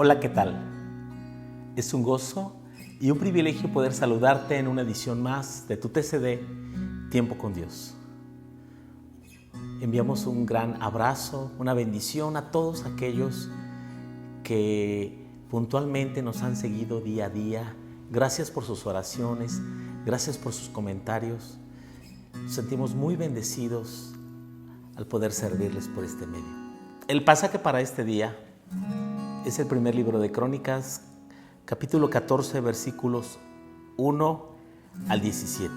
Hola, ¿qué tal? Es un gozo y un privilegio poder saludarte en una edición más de tu TCD, Tiempo con Dios. Enviamos un gran abrazo, una bendición a todos aquellos que puntualmente nos han seguido día a día. Gracias por sus oraciones, gracias por sus comentarios. Nos sentimos muy bendecidos al poder servirles por este medio. El pasaje para este día es el primer libro de Crónicas, capítulo 14, versículos 1 al 17.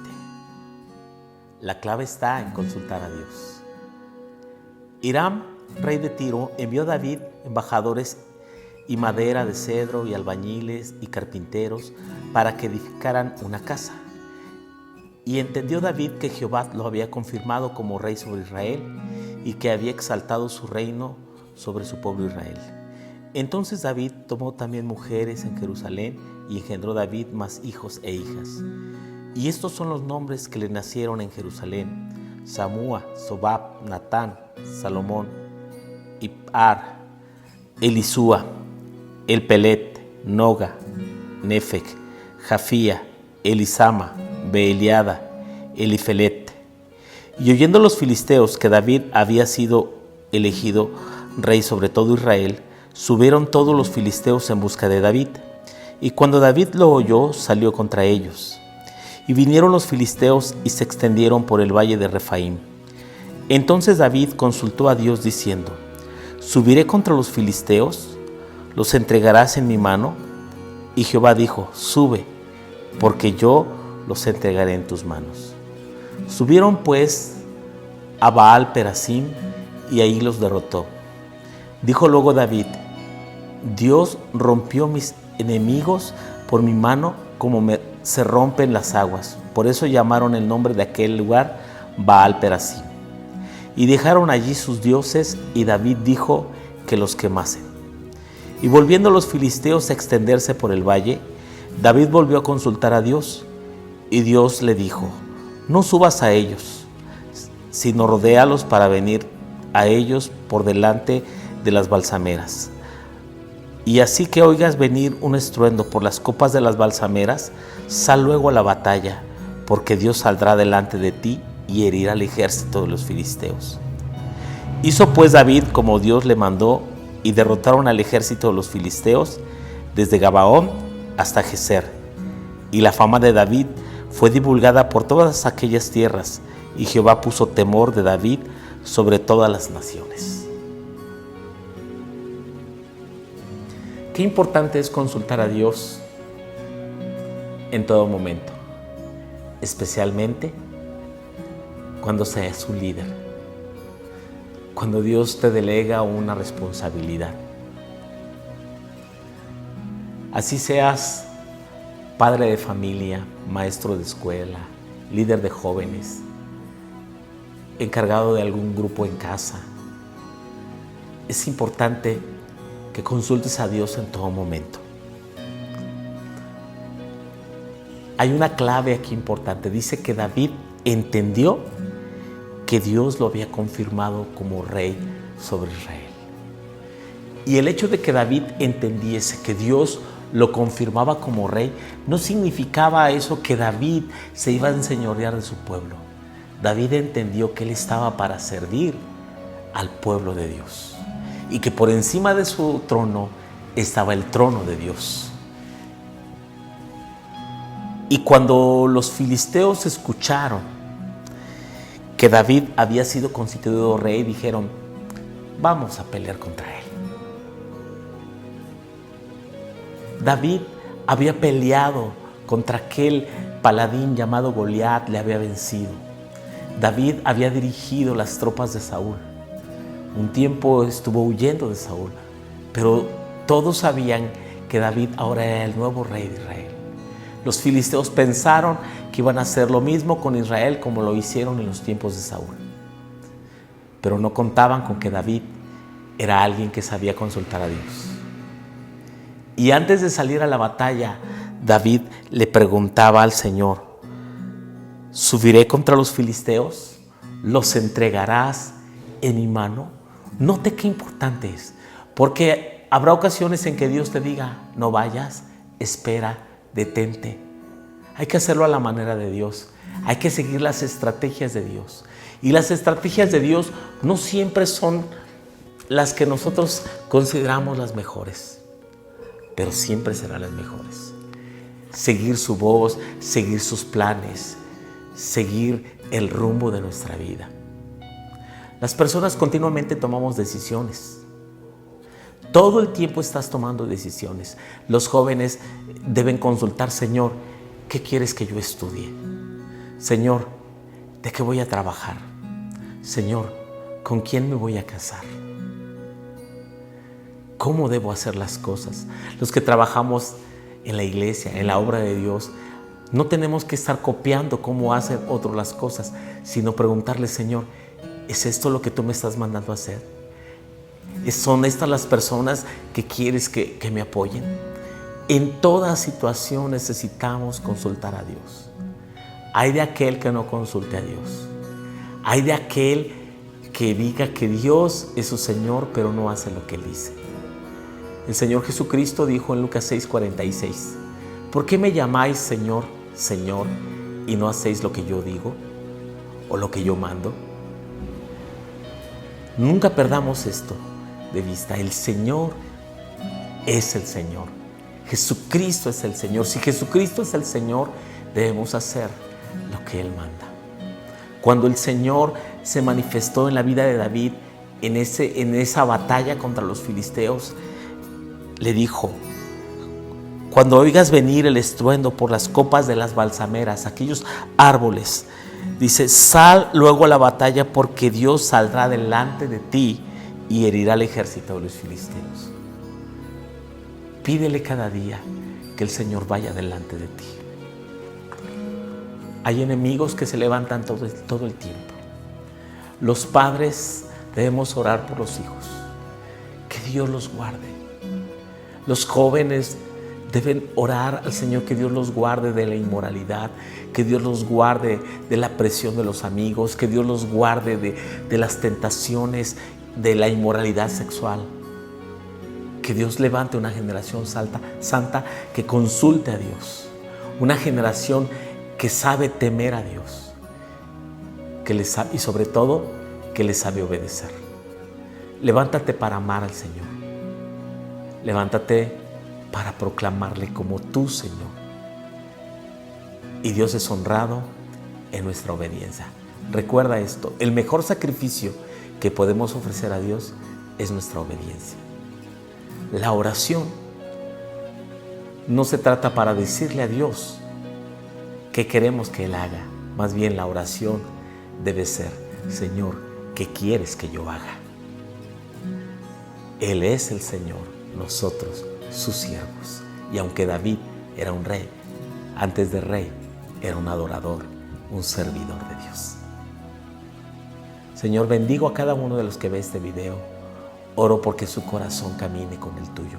La clave está en consultar a Dios. Hiram, rey de Tiro, envió a David embajadores y madera de cedro y albañiles y carpinteros para que edificaran una casa. Y entendió David que Jehová lo había confirmado como rey sobre Israel y que había exaltado su reino sobre su pueblo Israel. Entonces David tomó también mujeres en Jerusalén y engendró David más hijos e hijas. Y estos son los nombres que le nacieron en Jerusalén: Samúa, Sobab, Natán, Salomón, Ibhar, Elisúa, Elpelet, Noga, Nefeg, Jafía, Elisama, Beeliada, Elifelet. Y oyendo los filisteos que David había sido elegido rey sobre todo Israel, subieron todos los filisteos en busca de David. Y cuando David lo oyó, salió contra ellos. Y vinieron los filisteos y se extendieron por el valle de Refaim. Entonces David consultó a Dios diciendo: ¿subiré contra los filisteos? ¿Los entregarás en mi mano? Y Jehová dijo: sube, porque yo los entregaré en tus manos. Subieron pues a Baal Perasim y ahí los derrotó. Dijo luego David: Dios rompió mis enemigos por mi mano como se rompen las aguas. Por eso llamaron el nombre de aquel lugar Baal Perasim. Y dejaron allí sus dioses, y David dijo que los quemasen. Y volviendo los filisteos a extenderse por el valle, David volvió a consultar a Dios. Y Dios le dijo: no subas a ellos, sino rodéalos para venir a ellos por delante de las balsameras. Y así que oigas venir un estruendo por las copas de las balsameras, sal luego a la batalla, porque Dios saldrá delante de ti y herirá al ejército de los filisteos. Hizo pues David como Dios le mandó, y derrotaron al ejército de los filisteos desde Gabaón hasta Geser. Y la fama de David fue divulgada por todas aquellas tierras, y Jehová puso temor de David sobre todas las naciones. Qué importante es consultar a Dios en todo momento, especialmente cuando seas un líder, cuando Dios te delega una responsabilidad. Así seas padre de familia, maestro de escuela, líder de jóvenes, encargado de algún grupo en casa. Es importante que consultes a Dios en todo momento. Hay una clave aquí importante. Dice que David entendió que Dios lo había confirmado como rey sobre Israel. Y el hecho de que David entendiese que Dios lo confirmaba como rey, no significaba eso que David se iba a enseñorear de su pueblo. David entendió que él estaba para servir al pueblo de Dios y que por encima de su trono estaba el trono de Dios. Y cuando los filisteos escucharon que David había sido constituido rey, dijeron: vamos a pelear contra él. David había peleado contra aquel paladín llamado Goliat, le había vencido. David había dirigido las tropas de Saúl. Un tiempo estuvo huyendo de Saúl, pero todos sabían que David ahora era el nuevo rey de Israel. Los filisteos pensaron que iban a hacer lo mismo con Israel como lo hicieron en los tiempos de Saúl. Pero no contaban con que David era alguien que sabía consultar a Dios. Y antes de salir a la batalla, David le preguntaba al Señor: ¿subiré contra los filisteos? ¿Los entregarás en mi mano? Note qué importante es, porque Habrá ocasiones en que Dios te diga, no vayas, espera, detente. Hay que hacerlo a la manera de Dios. Hay que seguir las estrategias de Dios. Y las estrategias de Dios no siempre son las que nosotros consideramos las mejores, pero siempre serán las mejores. Seguir su voz, seguir sus planes, seguir el rumbo de nuestra vida. Las personas continuamente tomamos decisiones. Todo el tiempo estás tomando decisiones. Los jóvenes deben consultar, Señor, ¿qué quieres que yo estudie? Señor, ¿de qué voy a trabajar? Señor, ¿con quién me voy a casar? ¿Cómo debo hacer las cosas? Los que trabajamos en la iglesia, en la obra de Dios, no tenemos que estar copiando cómo hacen otros las cosas, sino preguntarle, Señor, ¿es esto lo que tú me estás mandando a hacer? ¿Son estas las personas que quieres que me apoyen? En toda situación necesitamos consultar a Dios. Hay de aquel que no consulte a Dios. Hay de aquel que diga que Dios es su Señor, pero no hace lo que Él dice. El Señor Jesucristo dijo en Lucas 6:46, ¿por qué me llamáis Señor, Señor, y no hacéis lo que yo digo o lo que yo mando? Nunca perdamos esto de vista. El Señor es el Señor. Jesucristo es el Señor. Si Jesucristo es el Señor, debemos hacer lo que Él manda. Cuando el Señor se manifestó en la vida de David, en esa batalla contra los filisteos, le dijo, cuando oigas venir el estruendo por las copas de las balsameras, aquellos árboles, dice, sal luego a la batalla porque Dios saldrá delante de ti y herirá al ejército de los filisteos. Pídele cada día que el Señor vaya delante de ti. Hay enemigos que se levantan todo el tiempo. Los padres debemos orar por los hijos, que Dios los guarde. Los jóvenes deben orar al Señor que Dios los guarde de la inmoralidad, que Dios los guarde de la presión de los amigos, que Dios los guarde de las tentaciones de la inmoralidad sexual. Que Dios levante una generación santa que consulte a Dios, una generación que sabe temer a Dios, y sobre todo que le sabe obedecer. Levántate para amar al Señor. Levántate para proclamarle como tu Señor. Y Dios es honrado en nuestra obediencia. Recuerda esto, el mejor sacrificio que podemos ofrecer a Dios es nuestra obediencia. La oración no se trata para decirle a Dios qué queremos que Él haga. Más bien la oración debe ser, Señor, ¿qué quieres que yo haga? Él es el Señor, nosotros sus siervos. Y aunque David era un rey, antes de rey era un adorador, un servidor de Dios. Señor, bendigo a cada uno de los que ve este video. Oro porque su corazón camine con el tuyo.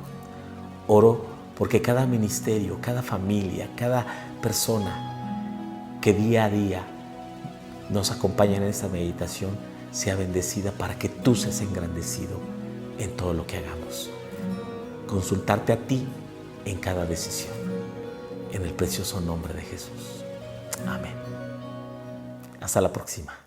Oro porque cada ministerio, cada familia, cada persona que día a día nos acompaña en esta meditación sea bendecida para que tú seas engrandecido en todo lo que hagamos. Consultarte a ti en cada decisión. En el precioso nombre de Jesús. Amén. Hasta la próxima.